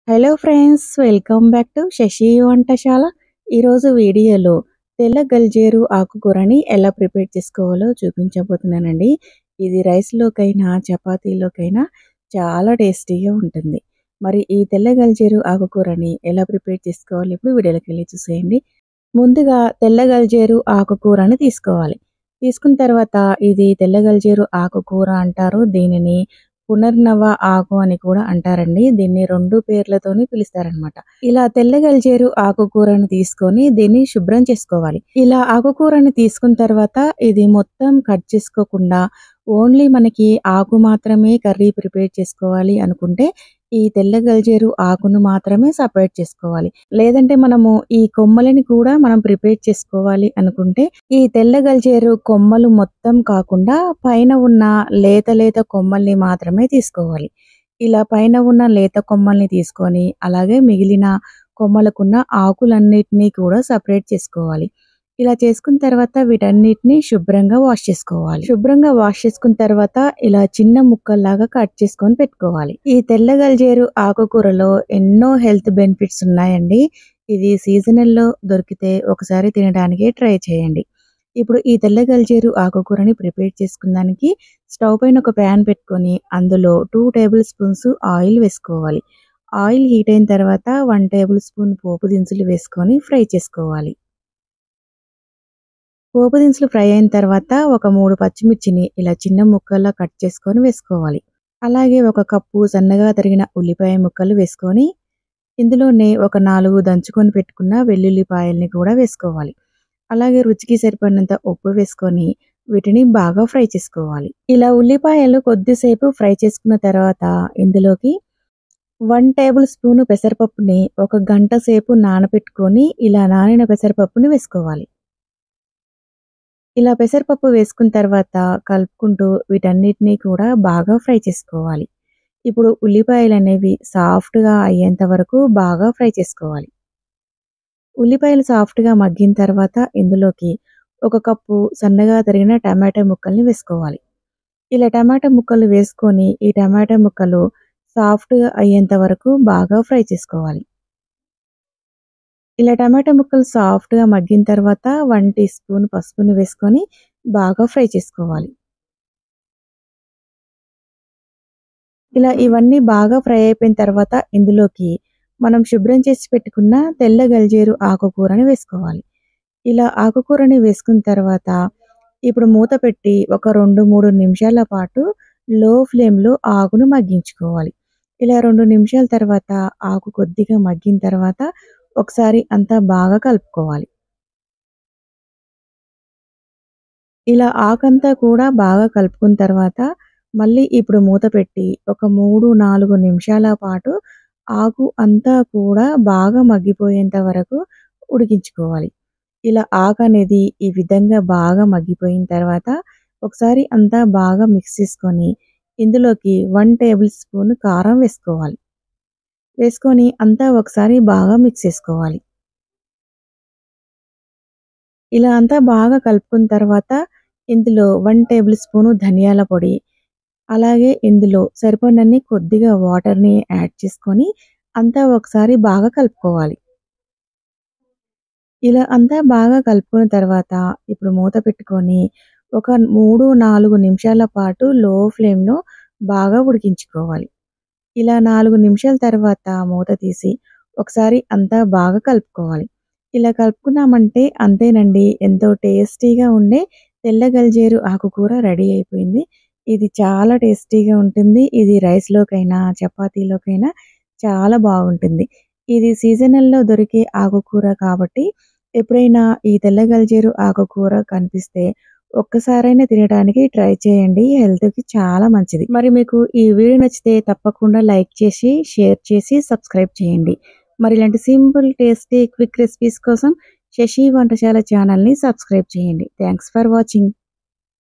Hello friends, welcome back to Sashi Vantasala. ఈరోజు వీడియోలో తెల్ల గల్జేరు ఆకుకూరని ఎలా ప్రిపేర్ చేసుకోవాలో చూపించబోతున్నానండి. ఇది రైస్లోకైనా చపాతీలోకైనా చాలా టేస్టీగా ఉంటుంది. మరి ఈ తెల్ల గల్జేరు ఆకుకూరని ఎలా ప్రిపేర్ చేసుకోవాలి ఇప్పుడు వీడియోలోకి వెళ్ళి చూసేయండి. ముందుగా తెల్ల గల్జేరు ఆకుకూరని తీసుకోవాలి. తీసుకున్న తర్వాత ఇది తెల్ల గల్జేరు ఆకుకూర అంటారు. దీనిని పునర్నవ ఆకు అని కూడా అంటారండి. దీన్ని 2 పేర్లతోని పిలుస్తారనమాట. ఇలా తెల్ల గల్జేరు ఆకుకూరను తీసుకొని దీన్ని శుభ్రం చేసుకోవాలి. ఇలా ఆకుకూరని తీసుకున్న తర్వాత ఇది మొత్తం కట్ చేసుకోకుండా ఓన్లీ మనకి ఆకు మాత్రమే కర్రీ ప్రిపేర్ చేసుకోవాలి అనుకుంటే ఈ తెల్ల గల్జేరు ఆకును మాత్రమే సపరేట్ చేసుకోవాలి. లేదంటే మనము ఈ కొమ్మలని కూడా మనం ప్రిపేర్ చేసుకోవాలి అనుకుంటే ఈ తెల్ల గల్జేరు కొమ్మలు మొత్తం కాకుండా పైన ఉన్న లేత లేత కొమ్మల్ని మాత్రమే తీసుకోవాలి. ఇలా పైన ఉన్న లేత కొమ్మల్ని తీసుకొని అలాగే మిగిలిన కొమ్మలకున్న ఆకులన్నిటినీ కూడా సపరేట్ చేసుకోవాలి. ఇలా చేసుకున్న తర్వాత వీటన్నిటిని శుభ్రంగా వాష్ చేసుకోవాలి. శుభ్రంగా వాష్ చేసుకున్న తర్వాత ఇలా చిన్న ముక్కల్లాగా కట్ చేసుకొని పెట్టుకోవాలి. ఈ తెల్ల గల్జేరు ఆకుకూరలో ఎన్నో హెల్త్ బెనిఫిట్స్ ఉన్నాయండి. ఇది సీజనల్లో దొరికితే ఒకసారి తినడానికి ట్రై చేయండి. ఇప్పుడు ఈ తెల్ల గల్జేరు ఆకుకూరని ప్రిపేర్ చేసుకున్నానికి స్టవ్ పైన ఒక ప్యాన్ పెట్టుకొని అందులో 2 టేబుల్ స్పూన్స్ ఆయిల్ వేసుకోవాలి. ఆయిల్ హీట్ అయిన తర్వాత 1 టేబుల్ స్పూన్ పోపు దినుసులు వేసుకొని ఫ్రై చేసుకోవాలి. పోపు దినుసులు ఫ్రై అయిన తర్వాత ఒక 3 పచ్చిమిర్చిని ఇలా చిన్న ముక్కల్లా కట్ చేసుకొని వేసుకోవాలి. అలాగే ఒక కప్పు సన్నగా తరిగిన ఉల్లిపాయ ముక్కలు వేసుకొని ఇందులోనే ఒక 4 దంచుకొని పెట్టుకున్న వెల్లుల్లిపాయల్ని కూడా వేసుకోవాలి. అలాగే రుచికి సరిపడినంత ఉప్పు వేసుకొని వీటిని బాగా ఫ్రై చేసుకోవాలి. ఇలా ఉల్లిపాయలు కొద్దిసేపు ఫ్రై చేసుకున్న తర్వాత ఇందులోకి 1 టేబుల్ స్పూన్ పెసరపప్పుని ఒక గంట సేపు నానబెట్టుకొని ఇలా నానిన పెసరపప్పుని వేసుకోవాలి. ఇలా పెసరపప్పు వేసుకున్న తర్వాత కలుపుకుంటూ వీటన్నిటినీ కూడా బాగా ఫ్రై చేసుకోవాలి. ఇప్పుడు ఉల్లిపాయలు అనేవి సాఫ్ట్‌గా అయ్యేంత వరకు బాగా ఫ్రై చేసుకోవాలి. ఉల్లిపాయలు సాఫ్ట్‌గా మగ్గిన తర్వాత ఇందులోకి ఒక కప్పు సన్నగా తరిగిన టమాటా ముక్కల్ని వేసుకోవాలి. ఇలా టమాటా ముక్కలు వేసుకొని ఈ టమాటా ముక్కలు సాఫ్ట్‌గా అయ్యేంత వరకు బాగా ఫ్రై చేసుకోవాలి. ఇలా టమాటా ముక్కలు సాఫ్ట్‌గా మగ్గిన తర్వాత 1 టీ స్పూన్ పసుపుని వేసుకొని బాగా ఫ్రై చేసుకోవాలి. ఇలా ఇవన్నీ బాగా ఫ్రై అయిపోయిన తర్వాత ఇందులోకి మనం శుభ్రం చేసి పెట్టుకున్న తెల్ల గల్జేరు ఆకుకూరని వేసుకోవాలి. ఇలా ఆకుకూరని వేసుకున్న తర్వాత ఇప్పుడు మూత పెట్టి ఒక 2, 3 నిమిషాల పాటు లో ఫ్లేమ్‌లో ఆకును మగ్గించుకోవాలి. ఇలా 2 నిమిషాల తర్వాత ఆకు కొద్దిగా మగ్గిన తర్వాత ఒకసారి అంతా బాగా కలుపుకోవాలి. ఇలా ఆకంతా కూడా బాగా కలుపుకున్న తర్వాత మళ్ళీ ఇప్పుడు మూత పెట్టి ఒక 3, 4 నిమిషాల పాటు ఆకు అంతా కూడా బాగా మగ్గిపోయేంత వరకు ఉడికించుకోవాలి. ఇలా ఆకనేది ఈ విధంగా బాగా మగ్గిపోయిన తర్వాత ఒకసారి అంతా బాగా మిక్స్ చేసుకొని ఇందులోకి 1 టేబుల్ స్పూన్ కారం వేసుకోవాలి. వేసుకొని అంతా ఒకసారి బాగా మిక్స్ చేసుకోవాలి. ఇలా అంతా బాగా కలుపుకున్న తర్వాత ఇందులో 1 టేబుల్ స్పూన్ ధనియాల పొడి, అలాగే ఇందులో సరిపడినన్ని కొద్దిగా వాటర్‌ని యాడ్ చేసుకొని అంతా ఒకసారి బాగా కలుపుకోవాలి. ఇలా అంతా బాగా కలుపుకున్న తర్వాత ఇప్పుడు మూత పెట్టుకొని ఒక 3, 4 నిమిషాల పాటు లో ఫ్లేమ్‌లో బాగా ఉడికించుకోవాలి. ఇలా 4 నిమిషాల తర్వాత మూత తీసి ఒకసారి అంతా బాగా కలుపుకోవాలి. ఇలా కలుపుకున్నామంటే అంతేనండి, ఎంతో టేస్టీగా ఉండే తెల్ల గల్జేరు ఆకుకూర రెడీ అయిపోయింది. ఇది చాలా టేస్టీగా ఉంటుంది. ఇది రైస్‌లోకైనా, చపాతీలోకైనా చాలా బాగుంటుంది. ఇది సీజనల్‌లో దొరికే ఆకుకూర కాబట్టి ఎప్పుడైనా ఈ తెల్ల గల్జేరు ఆకుకూర కనిపిస్తే ఒక్కసారైనా తినడానికి ట్రై చేయండి. హెల్త్‌కి చాలా మంచిది. మరి మీకు ఈ వీడియో నచ్చితే తప్పకుండా లైక్ చేసి, షేర్ చేసి, సబ్స్క్రైబ్ చేయండి. మరి ఇలాంటి సింపుల్, టేస్టీ, క్విక్ రెసిపీస్ కోసం శశి వంటశాల ఛానల్‌ని సబ్స్క్రైబ్ చేయండి. Thanks for watching.